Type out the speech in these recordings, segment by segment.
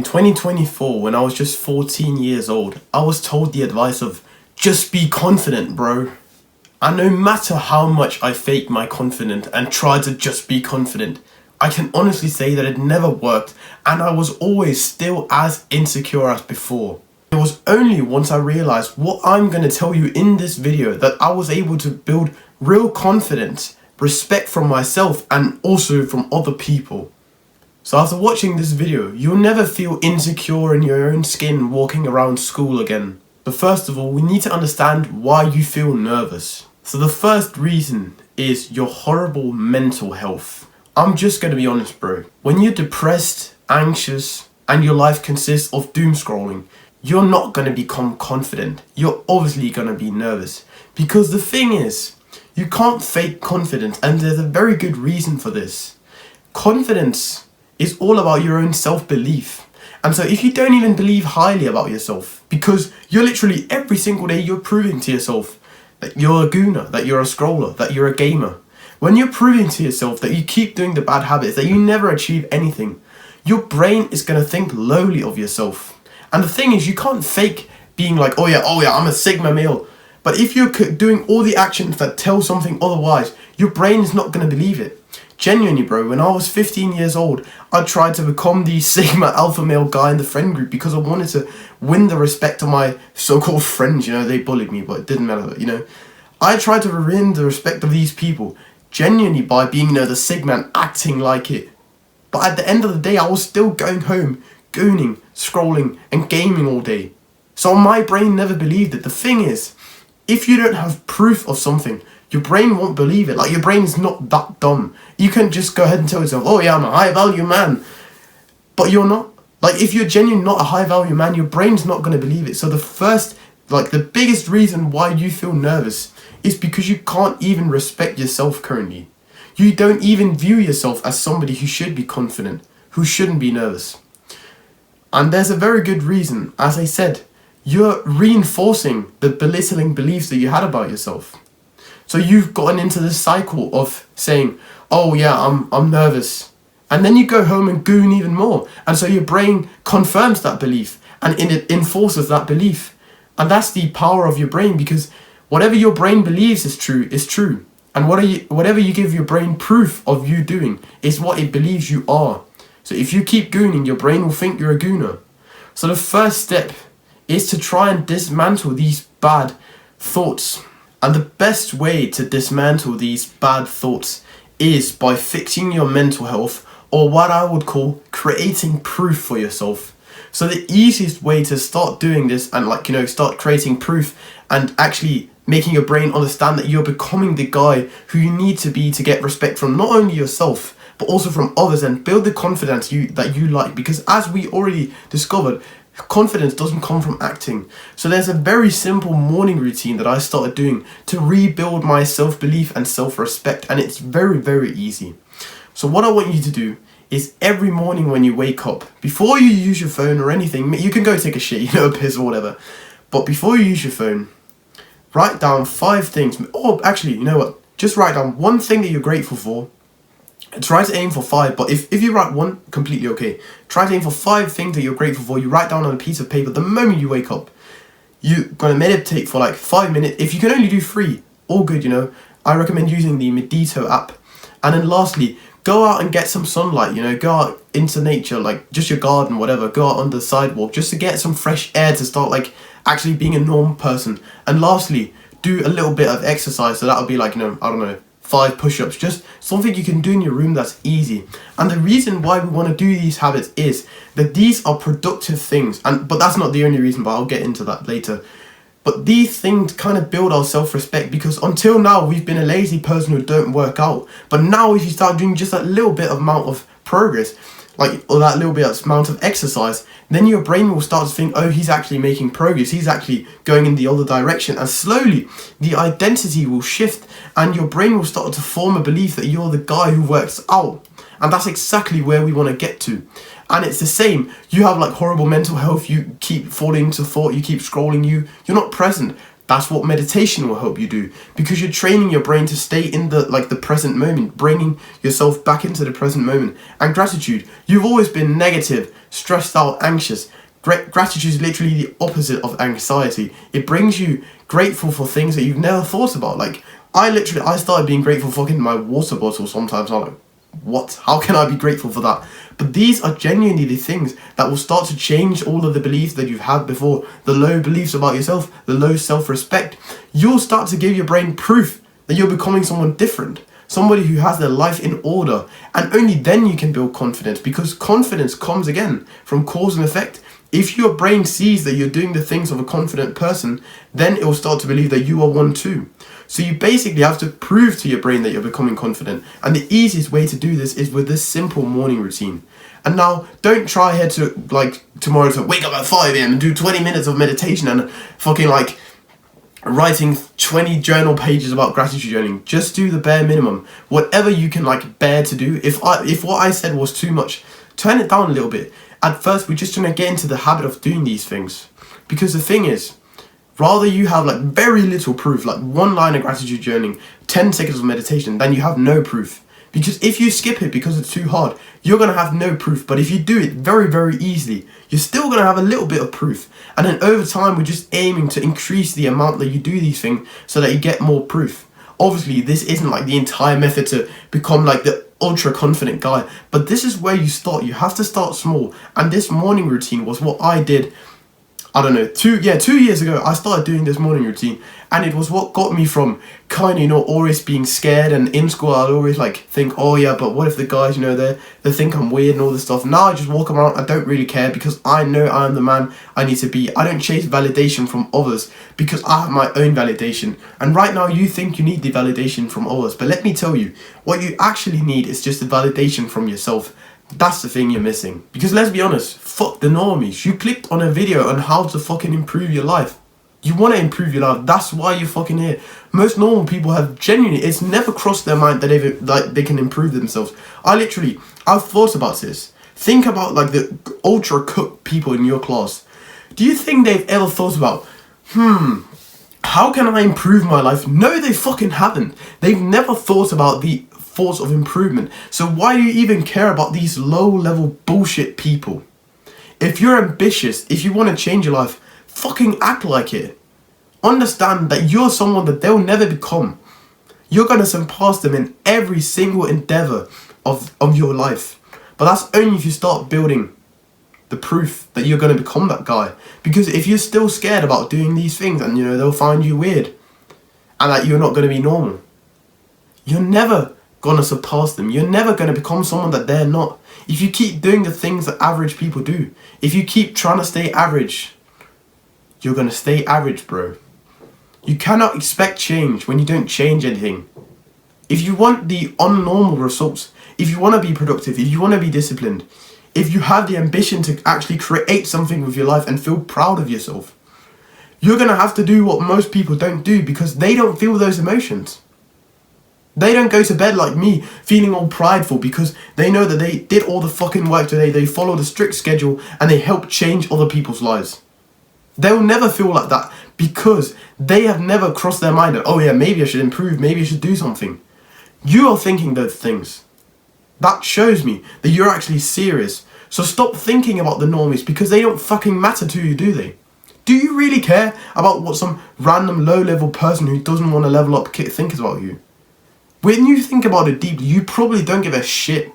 In 2024, when I was just 14 years old, I was told the advice of just be confident, bro. And no matter how much I faked my confidence and tried to just be confident, I can honestly say that it never worked and I was always still as insecure as before. It was only once I realized what I'm going to tell you in this video that I was able to build real confidence, respect from myself and also from other people. So after watching this video, you'll never feel insecure in your own skin walking around school again. But first of all, we need to understand why you feel nervous. So the first reason is your horrible mental health. I'm just going to be honest, bro. When you're depressed, anxious, and your life consists of doom scrolling, you're not going to become confident. You're obviously going to be nervous. Because the thing is, you can't fake confidence, and there's a very good reason for this. Confidence is all about your own self-belief. And so if you don't even believe highly about yourself, because you're literally every single day you're proving to yourself that you're a gooner, that you're a scroller, that you're a gamer. When you're proving to yourself that you keep doing the bad habits, that you never achieve anything, your brain is going to think lowly of yourself. And the thing is, you can't fake being like, oh yeah, I'm a Sigma male. But if you're doing all the actions that tell something otherwise, your brain is not going to believe it. Genuinely, bro, when I was 15 years old, I tried to become the Sigma alpha male guy in the friend group because I wanted to win the respect of my so-called friends. You know, they bullied me, but it didn't matter, you know. I tried to win the respect of these people, genuinely by being, you know, the Sigma and acting like it. But at the end of the day, I was still going home, gooning, scrolling, and gaming all day. So my brain never believed it. The thing is, if you don't have proof of something, your brain won't believe it. Like, your brain is not that dumb. You can just go ahead and tell yourself, oh yeah, I'm a high value man. But you're not. Like, if you're genuinely not a high value man, your brain's not going to believe it. So the biggest reason why you feel nervous is because you can't even respect yourself currently. You don't even view yourself as somebody who should be confident, who shouldn't be nervous. And there's a very good reason. As I said, you're reinforcing the belittling beliefs that you had about yourself. So you've gotten into this cycle of saying, oh yeah, I'm nervous. And then you go home and goon even more. And so your brain confirms that belief and it enforces that belief. And that's the power of your brain, because whatever your brain believes is true, is true. And whatever you give your brain proof of you doing is what it believes you are. So if you keep gooning, your brain will think you're a gooner. So the first step is to try and dismantle these bad thoughts. And the best way to dismantle these bad thoughts is by fixing your mental health, or what I would call creating proof for yourself. So the easiest way to start doing this and start creating proof and actually making your brain understand that you're becoming the guy who you need to be to get respect from not only yourself, but also from others, and build the confidence that you like. Because as we already discovered, confidence doesn't come from acting. So there's a very simple morning routine that I started doing to rebuild my self-belief and self-respect, and it's very, very easy. So what I want you to do is every morning when you wake up, before you use your phone or anything, you can go take a shit, a piss or whatever, but before you use your phone, write down 5 things. Or actually, you know what, just write down 1 thing that you're grateful for. Try to aim for 5, but if you write 1, completely okay. Try to aim for 5 things that you're grateful for. You write down on a piece of paper the moment you wake up. You're going to meditate for like 5 minutes. If you can only do 3, all good, I recommend using the Medito app. And then lastly, go out and get some sunlight, go out into nature, like just your garden, whatever. Go out on the sidewalk just to get some fresh air to start like actually being a normal person. And lastly, do a little bit of exercise. So that'll be like, 5 push-ups, just something you can do in your room that's easy. And the reason why we want to do these habits is that these are productive things, but that's not the only reason, but I'll get into that later. But these things kind of build our self-respect, because until now we've been a lazy person who don't work out. But now if you start doing just that little bit of amount of progress, or that little bit of amount of exercise, then your brain will start to think, oh, he's actually making progress, he's actually going in the other direction, and slowly the identity will shift and your brain will start to form a belief that you're the guy who works out. And that's exactly where we want to get to. And it's the same, you have like horrible mental health, you keep falling into thought, you keep scrolling, you're not present. That's what meditation will help you do, because you're training your brain to stay in the present moment, bringing yourself back into the present moment. And gratitude, you've always been negative, stressed out, anxious. Gratitude is literally the opposite of anxiety. It brings you grateful for things that you've never thought about. Like, I started being grateful for fucking my water bottle sometimes. I'm like, what? How can I be grateful for that? But these are genuinely the things that will start to change all of the beliefs that you've had before, the low beliefs about yourself, the low self-respect. You'll start to give your brain proof that you're becoming someone different, somebody who has their life in order, and only then you can build confidence, because confidence comes again from cause and effect. If your brain sees that you're doing the things of a confident person, then it will start to believe that you are one too. So you basically have to prove to your brain that you're becoming confident. And the easiest way to do this is with this simple morning routine. And now, don't try here to, tomorrow to wake up at 5 a.m. and do 20 minutes of meditation and fucking, writing 20 journal pages about gratitude journaling. Just do the bare minimum. Whatever you can, bear to do. If what I said was too much, turn it down a little bit. At first, we're just trying to get into the habit of doing these things. Because the thing is, rather you have very little proof, like 1 line of gratitude journaling, 10 seconds of meditation, than you have no proof. Because if you skip it because it's too hard, you're going to have no proof. But if you do it very, very easily, you're still going to have a little bit of proof. And then over time, we're just aiming to increase the amount that you do these things so that you get more proof. Obviously, this isn't the entire method to become the ultra confident guy. But this is where you start. You have to start small. And this morning routine was what I did. I don't know, 2 years ago, I started doing this morning routine, and it was what got me from kind of, always being scared. And in school, I'd always think, oh yeah, but what if the guys, they think I'm weird and all this stuff. Now I just walk around, I don't really care, because I know I'm the man I need to be. I don't chase validation from others, because I have my own validation. And right now, you think you need the validation from others, but let me tell you, what you actually need is just the validation from yourself. That's the thing you're missing. Because let's be honest, fuck the normies. You clicked on a video on how to fucking improve your life. You want to improve your life. That's why you're fucking here. Most normal people have genuinely, it's never crossed their mind that they can improve themselves. I've thought about this. Think about the ultra cook people in your class. Do you think they've ever thought about, how can I improve my life? No, they fucking haven't. They've never thought about the thoughts of improvement. So why do you even care about these low-level bullshit people? If you're ambitious, if you want to change your life, fucking act like it. Understand that you're someone that they'll never become. You're going to surpass them in every single endeavor of your life. But that's only if you start building the proof that you're going to become that guy. Because if you're still scared about doing these things, and they'll find you weird, and that you're not going to be normal, you're never gonna surpass them. You're never gonna become someone that they're not. If you keep doing the things that average people do, if you keep trying to stay average, you're gonna stay average, bro. You cannot expect change when you don't change anything. If you want the unnormal results, if you want to be productive, if you want to be disciplined, if you have the ambition to actually create something with your life and feel proud of yourself, you're gonna have to do what most people don't do, because they don't feel those emotions. They don't go to bed like me, feeling all prideful, because they know that they did all the fucking work today, they followed a strict schedule, and they helped change other people's lives. They'll never feel like that, because they have never crossed their mind that, oh yeah, maybe I should improve, maybe I should do something. You are thinking those things. That shows me that you're actually serious. So stop thinking about the normies, because they don't fucking matter to you, do they? Do you really care about what some random low-level person who doesn't want to level up thinks about you? When you think about it deeply, you probably don't give a shit.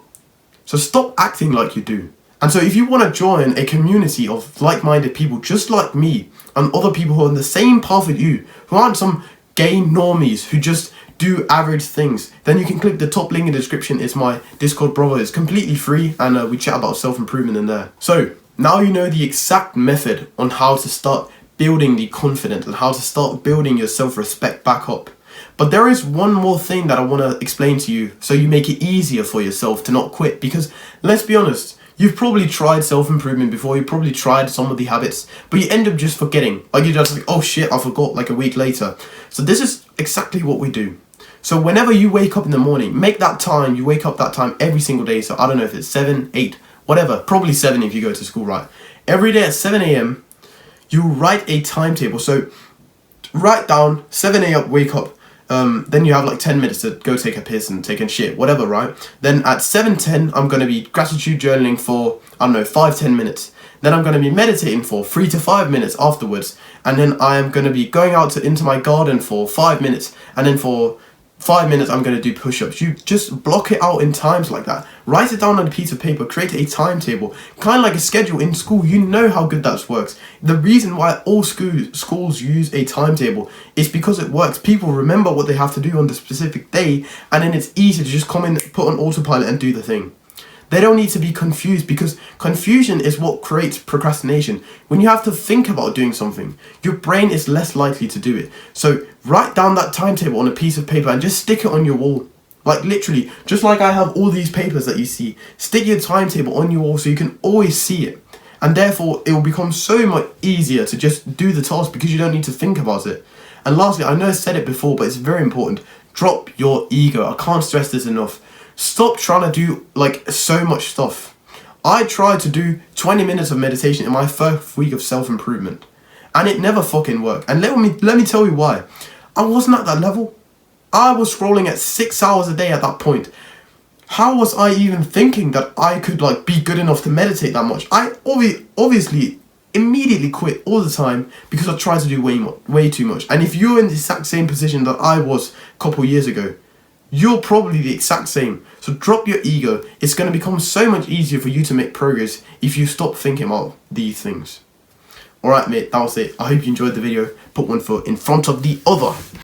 So stop acting like you do. And so if you want to join a community of like-minded people just like me, and other people who are on the same path with you, who aren't some gay normies who just do average things, then you can click the top link in the description. It's my Discord, brother. It's completely free, and we chat about self-improvement in there. So now you know the exact method on how to start building the confidence and how to start building your self-respect back up. But there is one more thing that I want to explain to you, so you make it easier for yourself to not quit. Because let's be honest, you've probably tried self-improvement before, you probably tried some of the habits, but you end up just forgetting. You're just oh shit, I forgot, a week later. So this is exactly what we do. So whenever you wake up in the morning, make that time, you wake up that time every single day. So I don't know if it's 7, 8, whatever, probably 7 if you go to school, right? Every day at 7 a.m, you write a timetable. So write down 7 a.m. wake up. Then you have like 10 minutes to go take a piss and take a shit, whatever, right? Then at 7:10, I'm going to be gratitude journaling for, I don't know, 5-10 minutes. Then I'm going to be meditating for 3 to 5 minutes afterwards. And then I am going to be going out into my garden for 5 minutes. And then for 5 minutes, I'm going to do push-ups. You just block it out in times like that. Write it down on a piece of paper. Create a timetable. Kind of like a schedule in school. You know how good that works. The reason why all schools use a timetable is because it works. People remember what they have to do on the specific day, and then it's easy to just come in, put on autopilot and do the thing. They don't need to be confused, because confusion is what creates procrastination. When you have to think about doing something, your brain is less likely to do it. So write down that timetable on a piece of paper and just stick it on your wall. Like literally, just like I have all these papers that you see, stick your timetable on your wall so you can always see it. And therefore, it will become so much easier to just do the task because you don't need to think about it. And lastly, I know I said it before, but it's very important. Drop your ego. I can't stress this enough. Stop trying to do like so much stuff. I tried to do 20 minutes of meditation in my first week of self-improvement, and it never fucking worked. And let me tell you why. I wasn't at that level. I was scrolling at 6 hours a day at that point. How was I even thinking that I could like be good enough to meditate that much? I obviously immediately quit all the time because I tried to do way too much. And if you're in the exact same position that I was a couple years ago, you're probably the exact same. So drop your ego. It's going to become so much easier for you to make progress if you stop thinking about these things. Alright mate, that was it. I hope you enjoyed the video. Put one foot in front of the other.